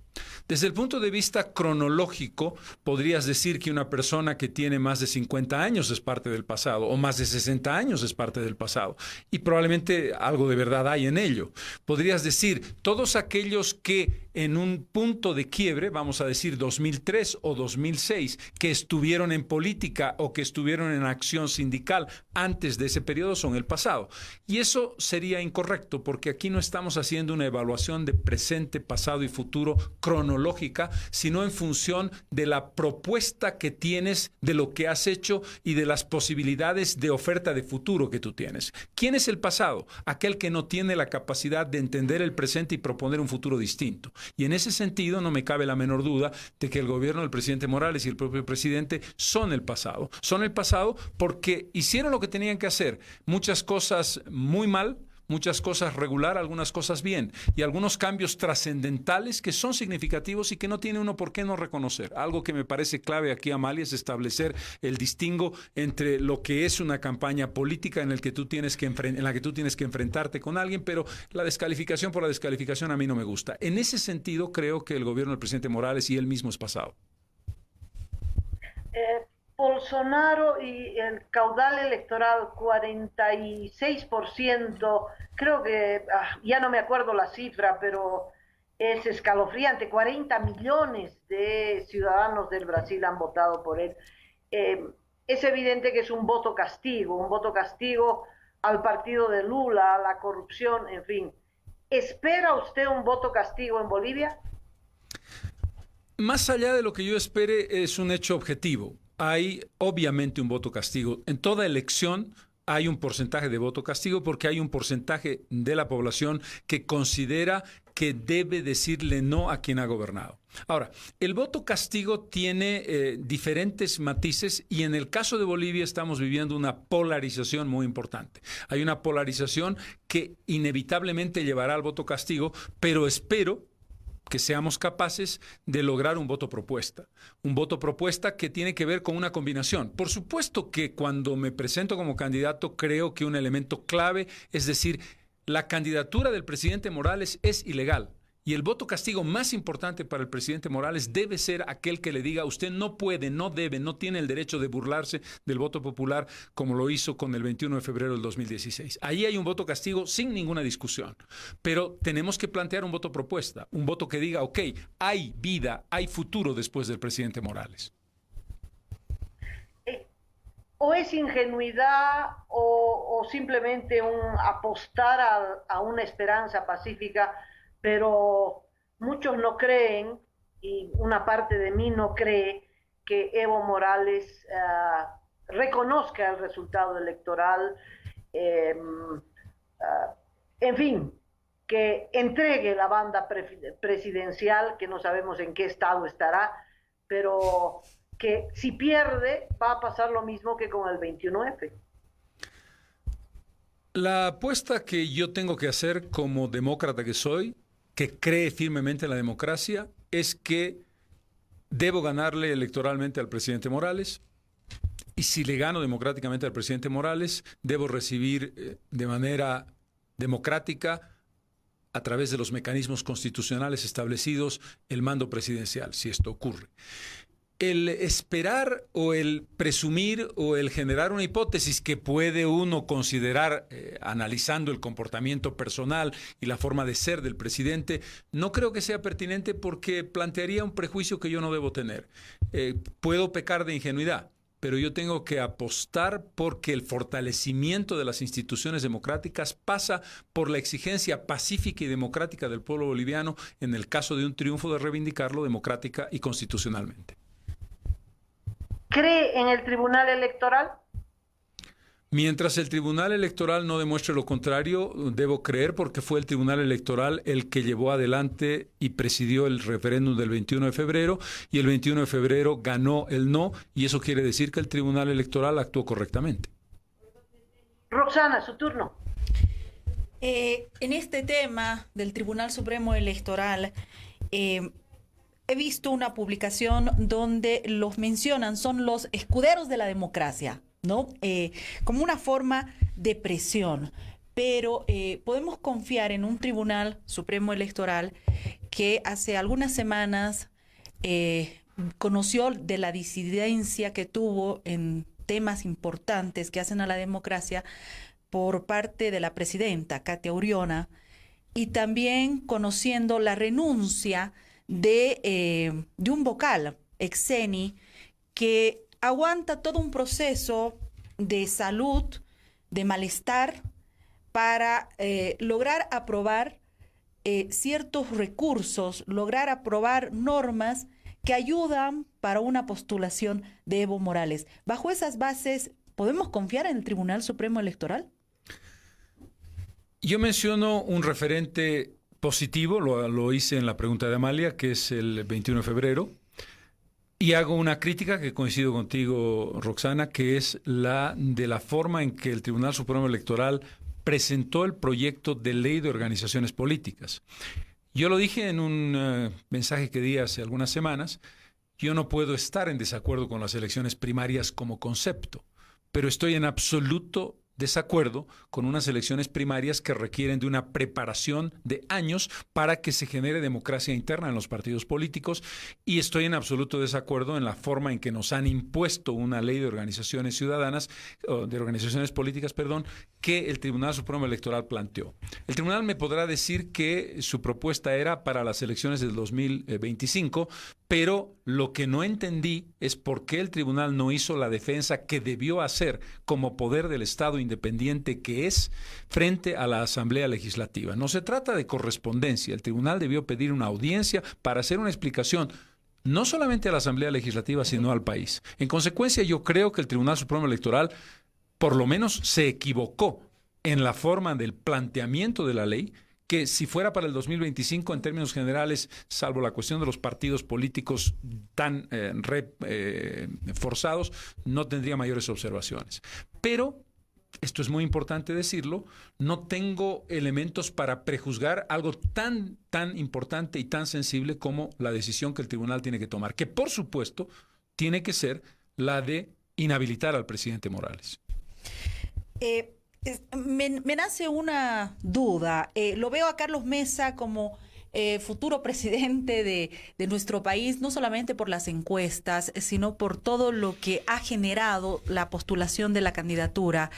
Desde el punto de vista cronológico, podrías decir que una persona que tiene más de 50 años es parte del pasado, o más de 60 años es parte del pasado, y probablemente algo de verdad hay en ello. Podrías decir, todos aquellos que en un punto de quiebre, vamos a decir 2003 o 2006, que estuvieron en política o que estuvieron en acción sindical antes de ese periodo son el pasado. Y eso sería incorrecto, porque aquí no estamos haciendo una evaluación de presente, pasado y futuro cronológica, sino en función de la propuesta que tienes, de lo que has hecho y de las posibilidades de oferta de futuro que tú tienes. ¿Quién es el pasado? Aquel que no tiene la capacidad de entender el presente y proponer un futuro distinto. Y en ese sentido no me cabe la menor duda de que el gobierno del presidente Morales y el propio presidente son el pasado. Son el pasado porque hicieron lo que tenían que hacer. Muchas cosas muy mal, muchas cosas regular, algunas cosas bien, y algunos cambios trascendentales que son significativos y que no tiene uno por qué no reconocer. Algo que me parece clave aquí, Amalia, es establecer el distingo entre lo que es una campaña política en la que tú tienes que enfrentarte con alguien, pero la descalificación por la descalificación a mí no me gusta. En ese sentido, creo que el gobierno del presidente Morales y él mismo es pasado. Bolsonaro y el caudal electoral 46%, creo que, ya no me acuerdo la cifra, pero es escalofriante, 40 millones de ciudadanos del Brasil han votado por él. Es evidente que es un voto castigo al partido de Lula, a la corrupción, en fin. ¿Espera usted un voto castigo en Bolivia? Más allá de lo que yo espere, es un hecho objetivo. Hay obviamente un voto castigo. En toda elección hay un porcentaje de voto castigo porque hay un porcentaje de la población que considera que debe decirle no a quien ha gobernado. Ahora, el voto castigo tiene diferentes matices y en el caso de Bolivia estamos viviendo una polarización muy importante. Hay una polarización que inevitablemente llevará al voto castigo, pero espero que seamos capaces de lograr un voto propuesta que tiene que ver con una combinación. Por supuesto que cuando me presento como candidato creo que un elemento clave, es decir, la candidatura del presidente Morales es ilegal. Y el voto castigo más importante para el presidente Morales debe ser aquel que le diga: usted no puede, no debe, no tiene el derecho de burlarse del voto popular como lo hizo con el 21 de febrero del 2016. Ahí hay un voto castigo sin ninguna discusión. Pero tenemos que plantear un voto propuesta, un voto que diga: ok, hay vida, hay futuro después del presidente Morales. ¿O es ingenuidad o simplemente un apostar a una esperanza pacífica? Pero muchos no creen, y una parte de mí no cree, que Evo Morales reconozca el resultado electoral, en fin, que entregue la banda presidencial, que no sabemos en qué estado estará, pero que si pierde va a pasar lo mismo que con el 21F. La apuesta que yo tengo que hacer como demócrata que soy, que cree firmemente en la democracia, es que debo ganarle electoralmente al presidente Morales, y si le gano democráticamente al presidente Morales, debo recibir de manera democrática, a través de los mecanismos constitucionales establecidos, el mando presidencial, si esto ocurre. El esperar o el presumir o el generar una hipótesis que puede uno considerar analizando el comportamiento personal y la forma de ser del presidente, no creo que sea pertinente porque plantearía un prejuicio que yo no debo tener. Puedo pecar de ingenuidad, pero yo tengo que apostar porque el fortalecimiento de las instituciones democráticas pasa por la exigencia pacífica y democrática del pueblo boliviano en el caso de un triunfo, de reivindicarlo democrática y constitucionalmente. ¿Cree en el Tribunal Electoral? Mientras el Tribunal Electoral no demuestre lo contrario, debo creer, porque fue el Tribunal Electoral el que llevó adelante y presidió el referéndum del 21 de febrero, y el 21 de febrero ganó el no, y eso quiere decir que el Tribunal Electoral actuó correctamente. Roxana, su turno. En este tema del Tribunal Supremo Electoral, he visto una publicación donde los mencionan, son los escuderos de la democracia, ¿no? Como una forma de presión. Pero podemos confiar en un Tribunal Supremo Electoral que hace algunas semanas conoció de la disidencia que tuvo en temas importantes que hacen a la democracia por parte de la presidenta, Katia Uriona, y también conociendo la renuncia de un vocal, Exeni, que aguanta todo un proceso de salud, de malestar, para lograr aprobar ciertos recursos, lograr aprobar normas que ayudan para una postulación de Evo Morales. Bajo esas bases, ¿podemos confiar en el Tribunal Supremo Electoral? Yo menciono un referente positivo, lo hice en la pregunta de Amalia, que es el 21 de febrero, y hago una crítica que coincido contigo, Roxana, que es la de la forma en que el Tribunal Supremo Electoral presentó el proyecto de ley de organizaciones políticas. Yo lo dije en un mensaje que di hace algunas semanas, yo no puedo estar en desacuerdo con las elecciones primarias como concepto, pero estoy en absoluto desacuerdo con unas elecciones primarias que requieren de una preparación de años para que se genere democracia interna en los partidos políticos, y estoy en absoluto desacuerdo en la forma en que nos han impuesto una ley de organizaciones ciudadanas, de organizaciones políticas, perdón, que el Tribunal Supremo Electoral planteó. El tribunal me podrá decir que su propuesta era para las elecciones del 2025, pero lo que no entendí es por qué el tribunal no hizo la defensa que debió hacer como poder del Estado independiente que es frente a la Asamblea Legislativa. No se trata de correspondencia. El tribunal debió pedir una audiencia para hacer una explicación no solamente a la Asamblea Legislativa, sino al país. En consecuencia, yo creo que el Tribunal Supremo Electoral por lo menos se equivocó en la forma del planteamiento de la ley, que si fuera para el 2025, en términos generales, salvo la cuestión de los partidos políticos tan forzados, no tendría mayores observaciones. Pero, esto es muy importante decirlo, no tengo elementos para prejuzgar algo tan importante y tan sensible como la decisión que el tribunal tiene que tomar, que por supuesto tiene que ser la de inhabilitar al presidente Morales. Me nace una duda. Lo veo a Carlos Mesa como futuro presidente de nuestro país, no solamente por las encuestas, sino por todo lo que ha generado la postulación de la candidatura.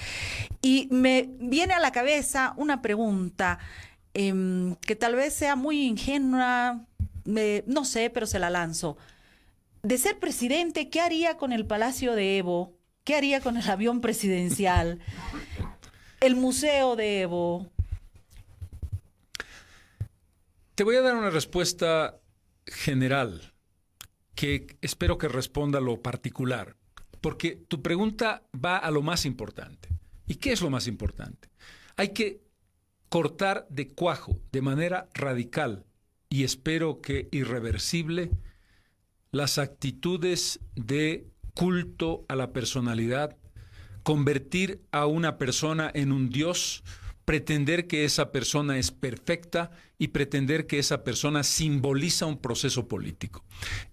Y me viene a la cabeza una pregunta que tal vez sea muy ingenua, no sé, pero se la lanzo. De ser presidente, ¿qué haría con el Palacio de Evo? ¿Qué haría con el avión presidencial? El Museo de Evo. Te voy a dar una respuesta general que espero que responda a lo particular, porque tu pregunta va a lo más importante. ¿Y qué es lo más importante? Hay que cortar de cuajo, de manera radical y espero que irreversible, las actitudes de culto a la personalidad, convertir a una persona en un dios, pretender que esa persona es perfecta y pretender que esa persona simboliza un proceso político.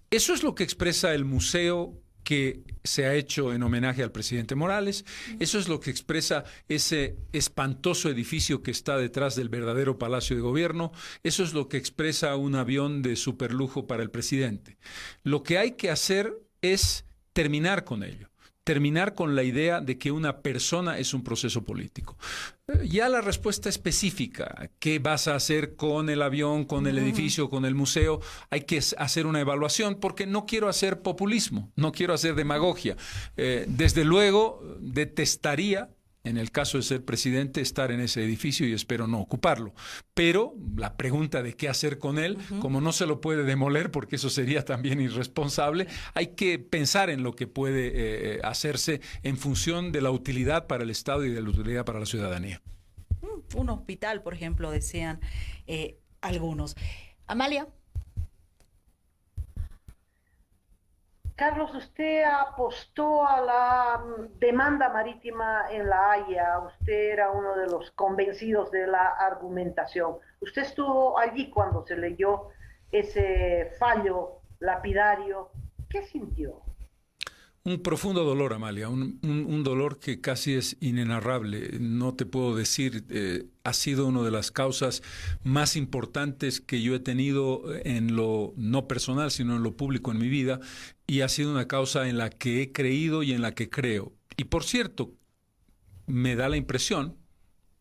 Eso es lo que expresa el museo que se ha hecho en homenaje al presidente Morales. Eso es lo que expresa ese espantoso edificio que está detrás del verdadero Palacio de Gobierno. Eso es lo que expresa un avión de superlujo para el presidente. Lo que hay que hacer es terminar con ello. Terminar con la idea de que una persona es un proceso político. Ya la respuesta específica, ¿qué vas a hacer con el avión, con el edificio, con el museo? Hay que hacer una evaluación porque no quiero hacer populismo, no quiero hacer demagogia. Desde luego, detestaría, en el caso de ser presidente, estar en ese edificio y espero no ocuparlo. Pero la pregunta de qué hacer con él, como no se lo puede demoler, porque eso sería también irresponsable, hay que pensar en lo que puede hacerse en función de la utilidad para el Estado y de la utilidad para la ciudadanía. Un hospital, por ejemplo, decían algunos. Amalia. Carlos, usted apostó a la demanda marítima en La Haya. Usted era uno de los convencidos de la argumentación. Usted estuvo allí cuando se leyó ese fallo lapidario. ¿Qué sintió? Un profundo dolor, Amalia, un dolor que casi es inenarrable. No te puedo decir, ha sido una de las causas más importantes que yo he tenido en lo no personal, sino en lo público en mi vida, y ha sido una causa en la que he creído y en la que creo. Y por cierto, me da la impresión,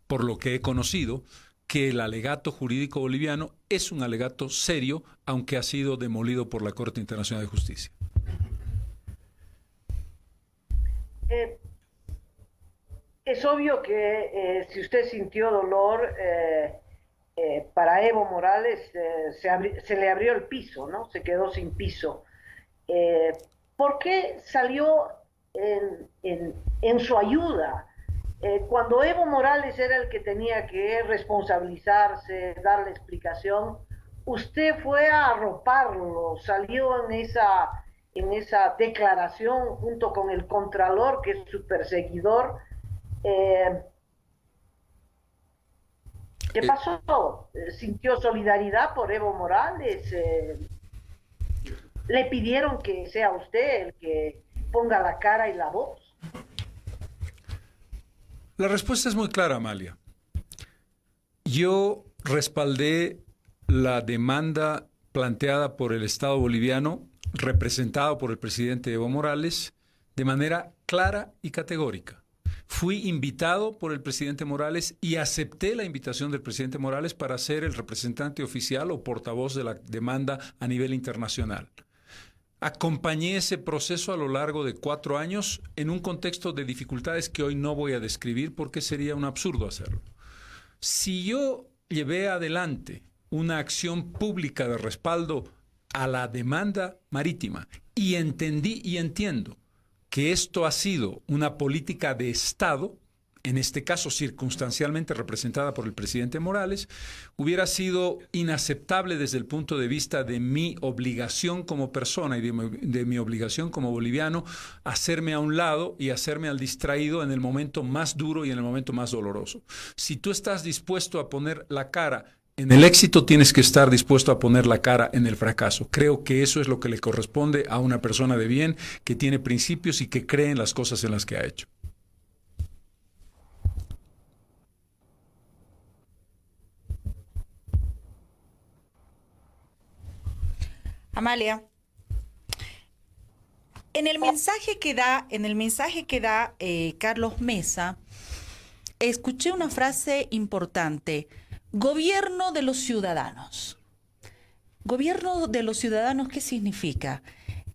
por lo que he conocido, que el alegato jurídico boliviano es un alegato serio, aunque ha sido demolido por la Corte Internacional de Justicia. Es obvio que si usted sintió dolor, para Evo Morales se le abrió el piso, ¿no? Se quedó sin piso. ¿Por qué salió en su ayuda? Cuando Evo Morales era el que tenía que responsabilizarse, darle explicación, usted fue a arroparlo, salió en esa declaración junto con el Contralor, que es su perseguidor. ¿Qué pasó? ¿Sintió solidaridad por Evo Morales? ¿Le pidieron que sea usted el que ponga la cara y la voz? La respuesta es muy clara, Amalia. Yo respaldé la demanda planteada por el Estado boliviano, representado por el presidente Evo Morales, de manera clara y categórica. Fui invitado por el presidente Morales y acepté la invitación del presidente Morales para ser el representante oficial o portavoz de la demanda a nivel internacional. Acompañé ese proceso a lo largo de 4 años en un contexto de dificultades que hoy no voy a describir porque sería un absurdo hacerlo. Si yo llevé adelante una acción pública de respaldo a la demanda marítima y entendí y entiendo que esto ha sido una política de Estado, en este caso circunstancialmente representada por el presidente Morales, hubiera sido inaceptable desde el punto de vista de mi obligación como persona y de mi obligación como boliviano, hacerme a un lado y hacerme al distraído en el momento más duro y en el momento más doloroso. Si tú estás dispuesto a poner la cara en el éxito, tienes que estar dispuesto a poner la cara en el fracaso. Creo que eso es lo que le corresponde a una persona de bien que tiene principios y que cree en las cosas en las que ha hecho. Amalia, en el mensaje que da Carlos Mesa, escuché una frase importante: gobierno de los ciudadanos. ¿Gobierno de los ciudadanos qué significa?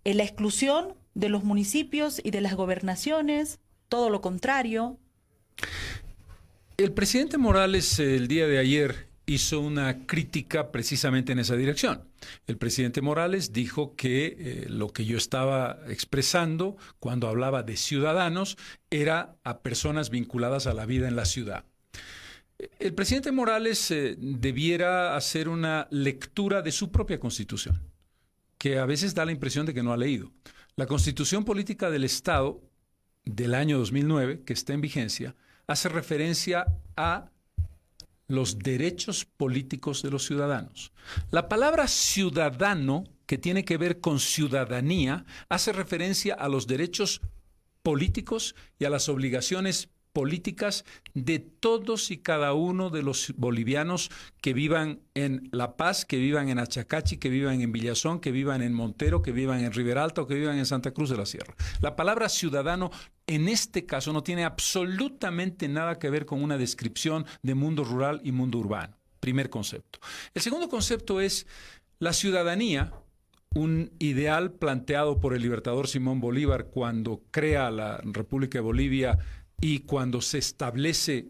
¿La exclusión de los municipios y de las gobernaciones? ¿Todo lo contrario? El presidente Morales el día de ayer hizo una crítica precisamente en esa dirección. El presidente Morales dijo que lo que yo estaba expresando cuando hablaba de ciudadanos era a personas vinculadas a la vida en la ciudad. El presidente Morales debiera hacer una lectura de su propia Constitución, que a veces da la impresión de que no ha leído. La Constitución Política del Estado del año 2009, que está en vigencia, hace referencia a los derechos políticos de los ciudadanos. La palabra ciudadano, que tiene que ver con ciudadanía, hace referencia a los derechos políticos y a las obligaciones políticas de todos y cada uno de los bolivianos que vivan en La Paz, que vivan en Achacachi, que vivan en Villazón, que vivan en Montero, que vivan en Riberalta o que vivan en Santa Cruz de la Sierra. La palabra ciudadano en este caso no tiene absolutamente nada que ver con una descripción de mundo rural y mundo urbano. Primer concepto. El segundo concepto es la ciudadanía, un ideal planteado por el libertador Simón Bolívar cuando crea la República de Bolivia y cuando se establece,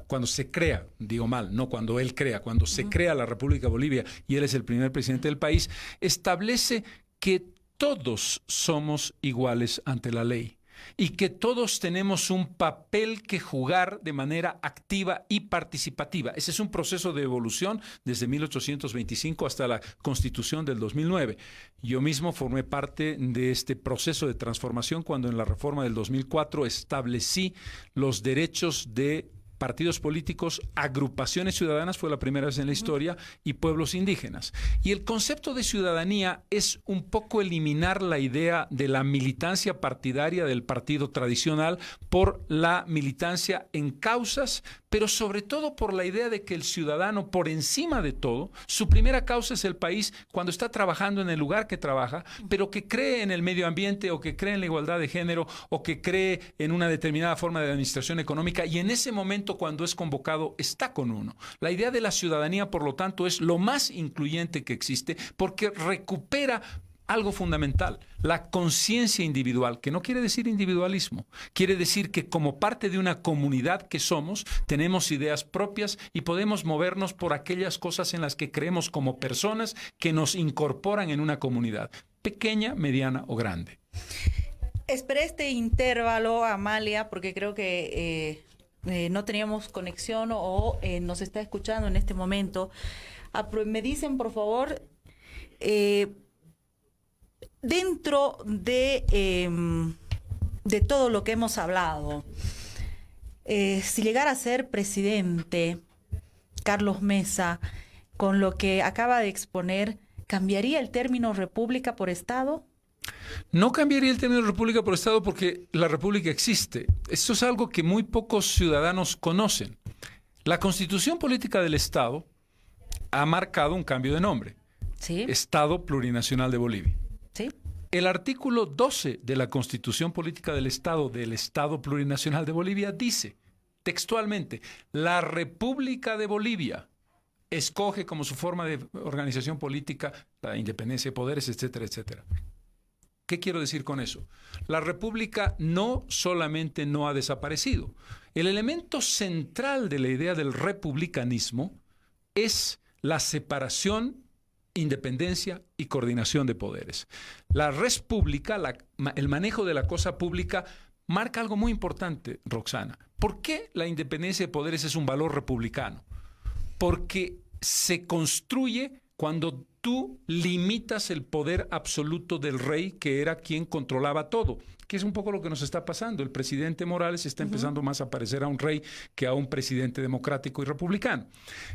cuando se crea, digo mal, no cuando él crea, cuando se crea la República de Bolivia y él es el primer presidente del país, establece que todos somos iguales ante la ley y que todos tenemos un papel que jugar de manera activa y participativa. Ese es un proceso de evolución desde 1825 hasta la Constitución del 2009. Yo mismo formé parte de este proceso de transformación cuando en la reforma del 2004 establecí los derechos de partidos políticos, agrupaciones ciudadanas, fue la primera vez en la historia, y pueblos indígenas. Y el concepto de ciudadanía es un poco eliminar la idea de la militancia partidaria del partido tradicional por la militancia en causas, pero sobre todo por la idea de que el ciudadano, por encima de todo, su primera causa es el país cuando está trabajando en el lugar que trabaja, pero que cree en el medio ambiente o que cree en la igualdad de género o que cree en una determinada forma de administración económica, y en ese momento cuando es convocado está con uno. La idea de la ciudadanía, por lo tanto, es lo más incluyente que existe porque recupera algo fundamental, la conciencia individual, que no quiere decir individualismo, quiere decir que como parte de una comunidad que somos, tenemos ideas propias y podemos movernos por aquellas cosas en las que creemos como personas que nos incorporan en una comunidad, pequeña, mediana o grande. Esperé este intervalo, Amalia, porque creo que no teníamos conexión o nos está escuchando en este momento. Me dicen, por favor, dentro de todo lo que hemos hablado, si llegara a ser presidente Carlos Mesa, con lo que acaba de exponer, ¿cambiaría el término república por Estado? No cambiaría el término república por Estado porque la república existe. Esto es algo que muy pocos ciudadanos conocen. La Constitución Política del Estado ha marcado un cambio de nombre. Sí. Estado Plurinacional de Bolivia. Sí. El artículo 12 de la Constitución Política del Estado Plurinacional de Bolivia dice textualmente: la República de Bolivia escoge como su forma de organización política la independencia de poderes, etcétera, etcétera. ¿Qué quiero decir con eso? La República no solamente no ha desaparecido. El elemento central de la idea del republicanismo es la separación, independencia y coordinación de poderes. La res pública, el manejo de la cosa pública, marca algo muy importante, Roxana. ¿Por qué la independencia de poderes es un valor republicano? Porque se construye cuando tú limitas el poder absoluto del rey, que era quien controlaba todo, que es un poco lo que nos está pasando. El presidente Morales está empezando más a parecer a un rey que a un presidente democrático y republicano.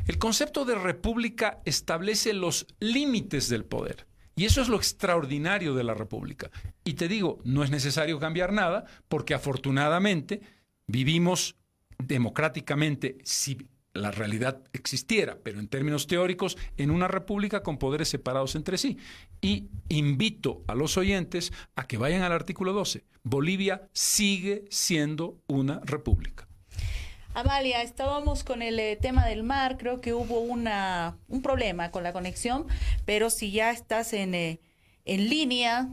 El concepto de república establece los límites del poder. Y eso es lo extraordinario de la república. Y te digo, no es necesario cambiar nada, porque afortunadamente vivimos democráticamente, si la realidad existiera, pero en términos teóricos, en una república con poderes separados entre sí. Y invito a los oyentes a que vayan al artículo 12. Bolivia sigue siendo una república. Amalia, estábamos con el tema del mar. Creo que hubo un problema con la conexión, pero si ya estás en línea,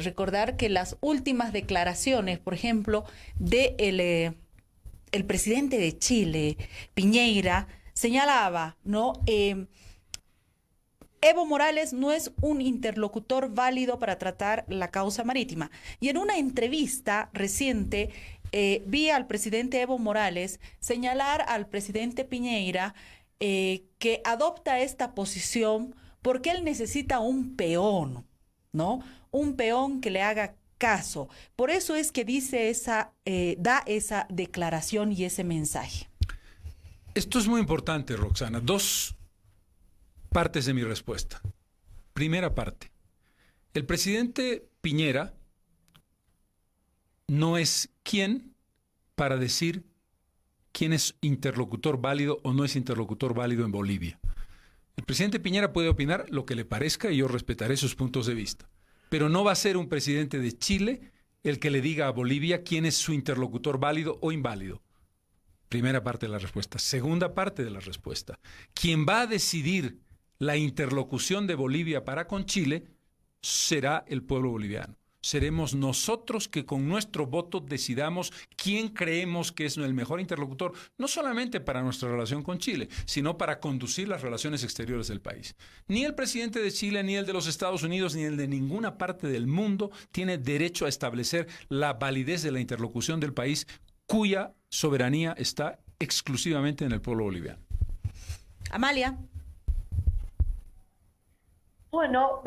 recordar que las últimas declaraciones, por ejemplo, de el presidente de Chile, Piñera, señalaba, ¿no? Evo Morales no es un interlocutor válido para tratar la causa marítima. Y en una entrevista reciente vi al presidente Evo Morales señalar al presidente Piñera que adopta esta posición porque él necesita un peón, ¿no? Un peón que le haga caso. Por eso es que dice da esa declaración y ese mensaje. Esto es muy importante, Roxana. Dos partes de mi respuesta. Primera parte. El presidente Piñera no es quien para decir quién es interlocutor válido o no es interlocutor válido en Bolivia. El presidente Piñera puede opinar lo que le parezca y yo respetaré sus puntos de vista. Pero no va a ser un presidente de Chile el que le diga a Bolivia quién es su interlocutor válido o inválido. Primera parte de la respuesta. Segunda parte de la respuesta. Quien va a decidir la interlocución de Bolivia para con Chile será el pueblo boliviano. Seremos nosotros que con nuestro voto decidamos quién creemos que es el mejor interlocutor, no solamente para nuestra relación con Chile, sino para conducir las relaciones exteriores del país. Ni el presidente de Chile, ni el de los Estados Unidos, ni el de ninguna parte del mundo tiene derecho a establecer la validez de la interlocución del país, cuya soberanía está exclusivamente en el pueblo boliviano. Amalia. Bueno,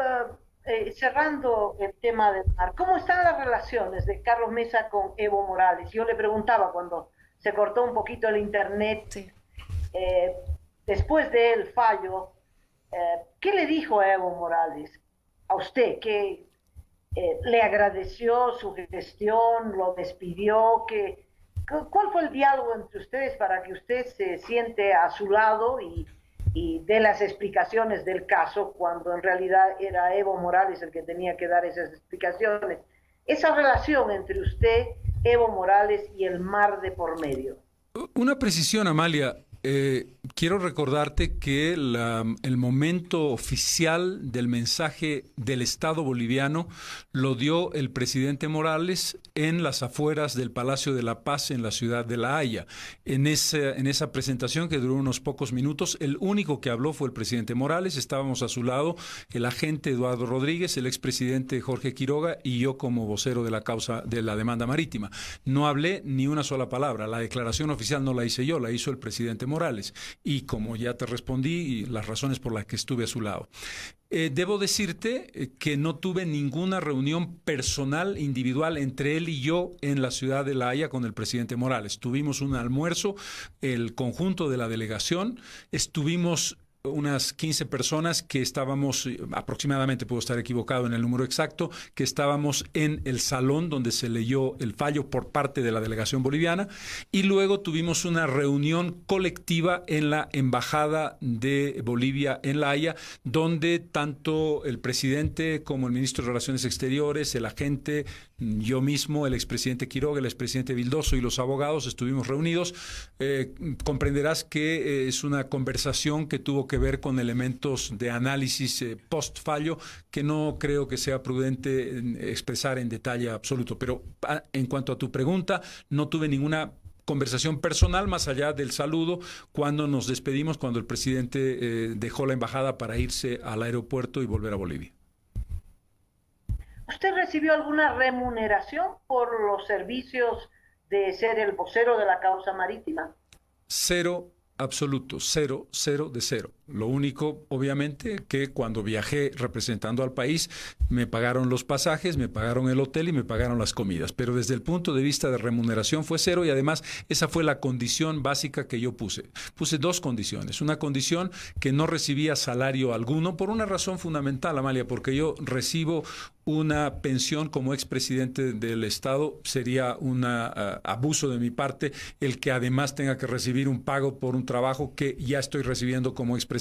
cerrando el tema del mar, ¿cómo están las relaciones de Carlos Mesa con Evo Morales? Yo le preguntaba cuando se cortó un poquito el internet, Sí. Después del fallo, ¿qué le dijo a Evo Morales? A usted, que le agradeció su gestión, lo despidió, ¿cuál fue el diálogo entre ustedes para que usted se siente a su lado y dé las explicaciones del caso, cuando en realidad era Evo Morales el que tenía que dar esas explicaciones? Esa relación entre usted, Evo Morales y el mar de por medio. Una precisión, Amalia. Quiero recordarte que el momento oficial del mensaje del Estado boliviano lo dio el presidente Morales en las afueras del Palacio de la Paz en la ciudad de La Haya. En esa presentación que duró unos pocos minutos, el único que habló fue el presidente Morales. Estábamos a su lado el agente Eduardo Rodríguez, el expresidente Jorge Quiroga y yo como vocero de la causa de la demanda marítima. No hablé ni una sola palabra. La declaración oficial no la hice yo, la hizo el presidente Morales. Y como ya te respondí, las razones por las que estuve a su lado. Debo decirte que no tuve ninguna reunión personal, individual, entre él y yo en la ciudad de La Haya con el presidente Morales. Tuvimos un almuerzo, el conjunto de la delegación, estuvimos unas 15 personas que estábamos, aproximadamente, puedo estar equivocado en el número exacto, que estábamos en el salón donde se leyó el fallo por parte de la delegación boliviana, y luego tuvimos una reunión colectiva en la Embajada de Bolivia en La Haya, donde tanto el presidente como el ministro de Relaciones Exteriores, el agente, yo mismo, el expresidente Quiroga, el expresidente Vildoso y los abogados estuvimos reunidos. Comprenderás que es una conversación que tuvo que ver con elementos de análisis post-fallo que no creo que sea prudente expresar en detalle absoluto. Pero en cuanto a tu pregunta, no tuve ninguna conversación personal más allá del saludo cuando nos despedimos, cuando el presidente dejó la embajada para irse al aeropuerto y volver a Bolivia. ¿Usted recibió alguna remuneración por los servicios de ser el vocero de la causa marítima? Cero absoluto, cero, cero de cero. Lo único, obviamente, que cuando viajé representando al país, me pagaron los pasajes, me pagaron el hotel y me pagaron las comidas. Pero desde el punto de vista de remuneración fue cero, y además esa fue la condición básica que yo puse. Puse dos condiciones. Una condición que no recibía salario alguno por una razón fundamental, Amalia, porque yo recibo una pensión como expresidente del Estado. Sería un abuso de mi parte el que además tenga que recibir un pago por un trabajo que ya estoy recibiendo como expresidente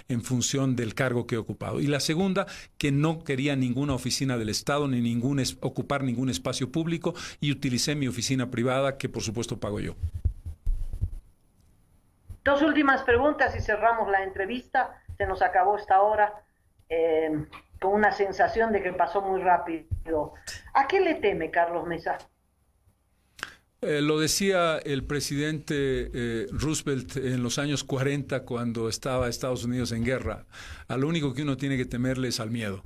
en función del cargo que he ocupado. Y la segunda, que no quería ninguna oficina del Estado ni ocupar ningún espacio público, y utilicé mi oficina privada, que por supuesto pago yo. Dos últimas preguntas y cerramos la entrevista. Se nos acabó esta hora. Con una sensación de que pasó muy rápido. ¿A qué le teme Carlos Mesa? Lo decía el presidente Roosevelt en los años 40, cuando estaba Estados Unidos en guerra. A lo único que uno tiene que temerle es al miedo.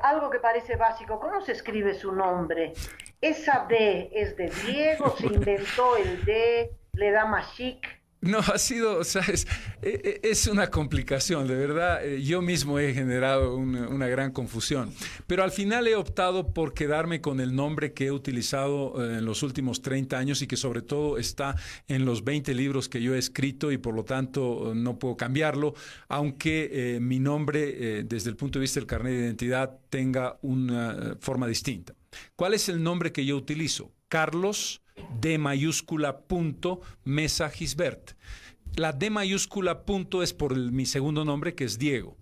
Algo que parece básico, ¿cómo se escribe su nombre? ¿Esa D es de Diego? ¿Se inventó el D? ¿Le da más chic? No, ha sido, ¿sabes? Es una complicación, de verdad. Yo mismo he generado una gran confusión. Pero al final he optado por quedarme con el nombre que he utilizado en los últimos 30 años y que sobre todo está en los 20 libros que yo he escrito, y por lo tanto no puedo cambiarlo, aunque mi nombre, desde el punto de vista del carnet de identidad, tenga una forma distinta. ¿Cuál es el nombre que yo utilizo? Carlos D mayúscula punto Mesa Gisbert. La D mayúscula punto es por mi segundo nombre, que es Diego.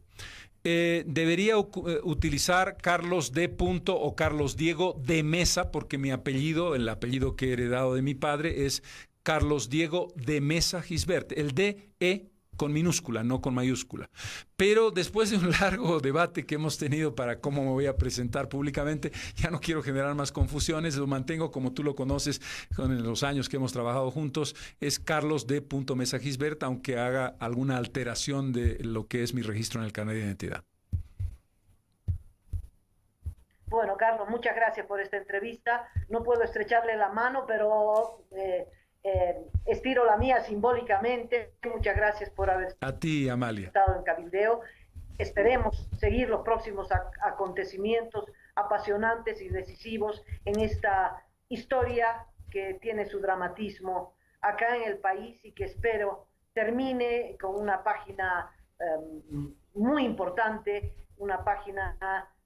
Debería utilizar Carlos D. punto o Carlos Diego de Mesa, porque mi apellido, el apellido que he heredado de mi padre, es Carlos Diego de Mesa Gisbert. El D, E con minúscula, no con mayúscula. Pero después de un largo debate que hemos tenido para cómo me voy a presentar públicamente, ya no quiero generar más confusiones, lo mantengo como tú lo conoces con los años que hemos trabajado juntos, es Carlos D. Mesa Gisbert, aunque haga alguna alteración de lo que es mi registro en el carnet de identidad. Bueno, Carlos, muchas gracias por esta entrevista. No puedo estrecharle la mano, pero estiro la mía simbólicamente. Muchas gracias por haber a ti, Amalia, estado en Cabildeo. Esperemos seguir los próximos acontecimientos apasionantes y decisivos en esta historia que tiene su dramatismo acá en el país, y que espero termine con una página muy importante, una página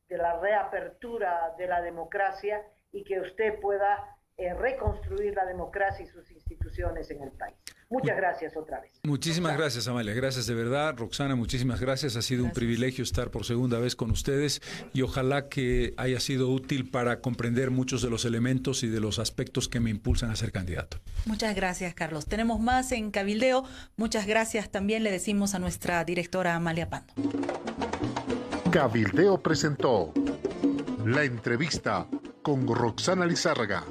de la reapertura de la democracia, y que usted pueda reconstruir la democracia y sus instituciones en el país. Muchas gracias otra vez. Muchísimas gracias, Amalia. Gracias de verdad. Roxana, muchísimas gracias. Ha sido un privilegio estar por segunda vez con ustedes y ojalá que haya sido útil para comprender muchos de los elementos y de los aspectos que me impulsan a ser candidato. Muchas gracias, Carlos. Tenemos más en Cabildeo. Muchas gracias también le decimos a nuestra directora Amalia Pando. Cabildeo presentó la entrevista con Roxana Lizárraga.